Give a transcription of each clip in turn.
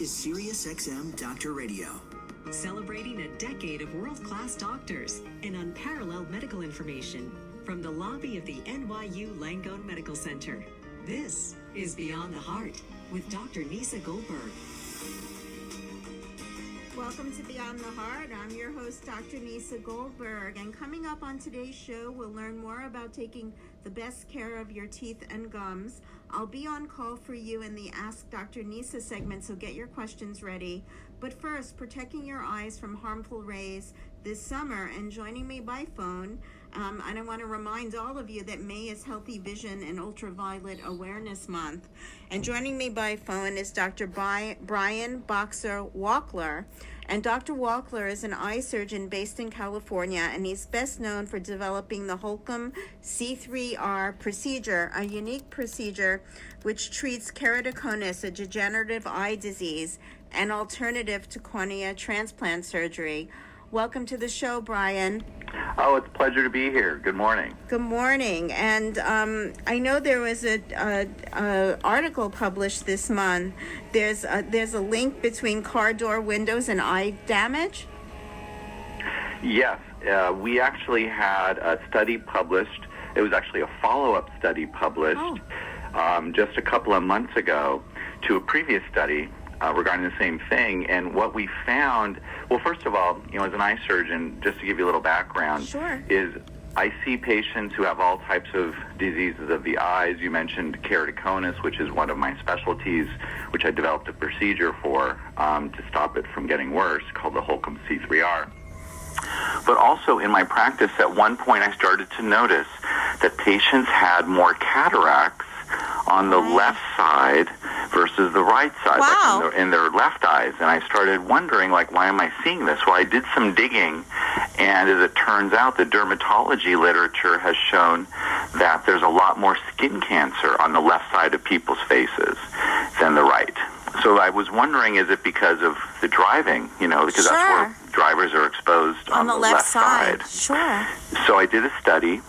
is SiriusXM Doctor Radio. Celebrating a decade of world-class doctors and unparalleled medical information from the lobby of the NYU Langone Medical Center. This is Beyond the Heart with Dr. Nieca Goldberg. Welcome to Beyond the Heart. I'm your host, Dr. Nieca Goldberg. And coming up on today's show, we'll learn more about taking the best care of your teeth and gums. I'll be on call for you in the Ask Dr. Nieca segment, so get your questions ready. But first, protecting your eyes from harmful rays this summer, and joining me by phone, and I want to remind all of you that May is Healthy Vision and Ultraviolet Awareness Month. And joining me by phone is Dr. Brian Boxer Wachler. And Dr. Wachler is an eye surgeon based in California, and he's best known for developing the Holcomb C3R procedure, a unique procedure which treats keratoconus, a degenerative eye disease, an alternative to cornea transplant surgery. Welcome to the show, Brian. Oh, it's a pleasure to be here. Good morning. Good morning. And I know there was a article published this month. There's a link between car door windows and eye damage? Yes. We actually had a study published. It was actually a follow-up study published just a couple of months ago to a previous study regarding the same thing. And what we found, well, first of all, as an eye surgeon, just to give you a little background, Sure. is I see patients who have all types of diseases of the eyes. You mentioned keratoconus, which is one of my specialties, which I developed a procedure for to stop it from getting worse, called the Holcomb C3R. But also in my practice, at one point I started to notice that patients had more cataracts on the left side versus the right side, Wow. like in their left eyes. And I started wondering, why am I seeing this? Well, I did some digging, and as it turns out, the dermatology literature has shown that there's a lot more skin cancer on the left side of people's faces than the right. So I was wondering, is it because of the driving, because Sure. that's where drivers are exposed on the left side. Sure. So I did a study,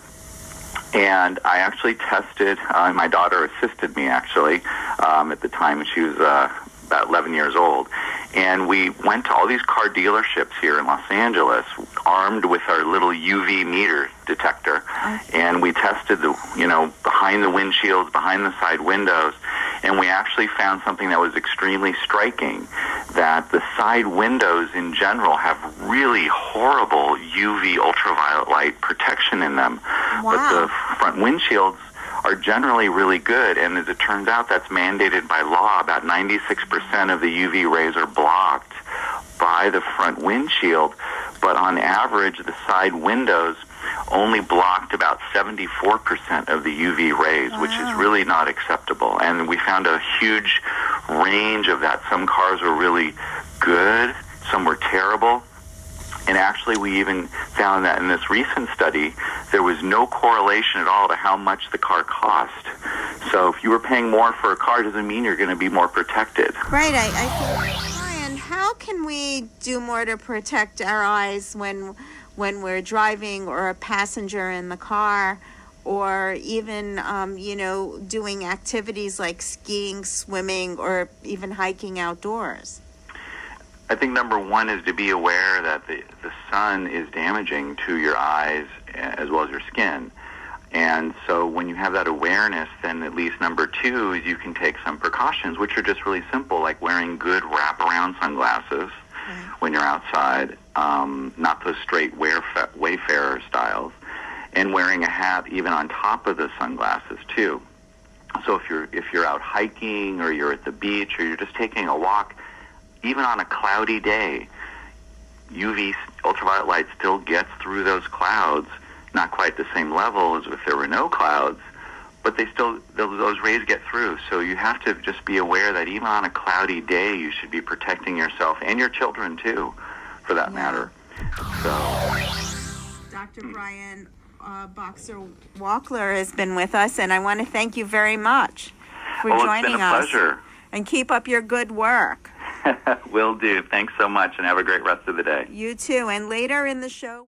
and I actually tested, my daughter assisted me actually at the time, and she was about 11 years old. And we went to all these car dealerships here in Los Angeles, armed with our little UV meter detector, and we tested behind the windshields, behind the side windows, and we actually found something that was extremely striking, that the side windows in general have really horrible UV ultraviolet light protection in them. Wow. But the front windshields are generally really good, and as it turns out, that's mandated by law. About 96% of the UV rays are blocked by the front windshield, but on average, the side windows only blocked about 74% of the UV rays, which is really not acceptable. And we found a huge range of that. Some cars were really good, some were terrible. And actually, we even found that in this recent study, there was no correlation at all to how much the car cost. So if you were paying more for a car, doesn't mean you're going to be more protected. Right. I think, Brian, how can we do more to protect our eyes when we're driving or a passenger in the car, or even, doing activities like skiing, swimming, or even hiking outdoors? I think number one is to be aware that the sun is damaging to your eyes as well as your skin. And so when you have that awareness, then at least number two is you can take some precautions, which are just really simple, like wearing good wraparound sunglasses when you're outside, not those straight Wayfarer styles, and wearing a hat even on top of the sunglasses too. So if you're out hiking, or you're at the beach, or you're just taking a walk, even on a cloudy day, UV ultraviolet light still gets through those clouds, not quite the same level as if there were no clouds, but those rays get through. So you have to just be aware that even on a cloudy day, you should be protecting yourself and your children too, for that matter. So, Dr. Brian Boxer Wachler has been with us, and I want to thank you very much for joining us. It's been a pleasure. And keep up your good work. Will do. Thanks so much, and have a great rest of the day. You too. And later in the show...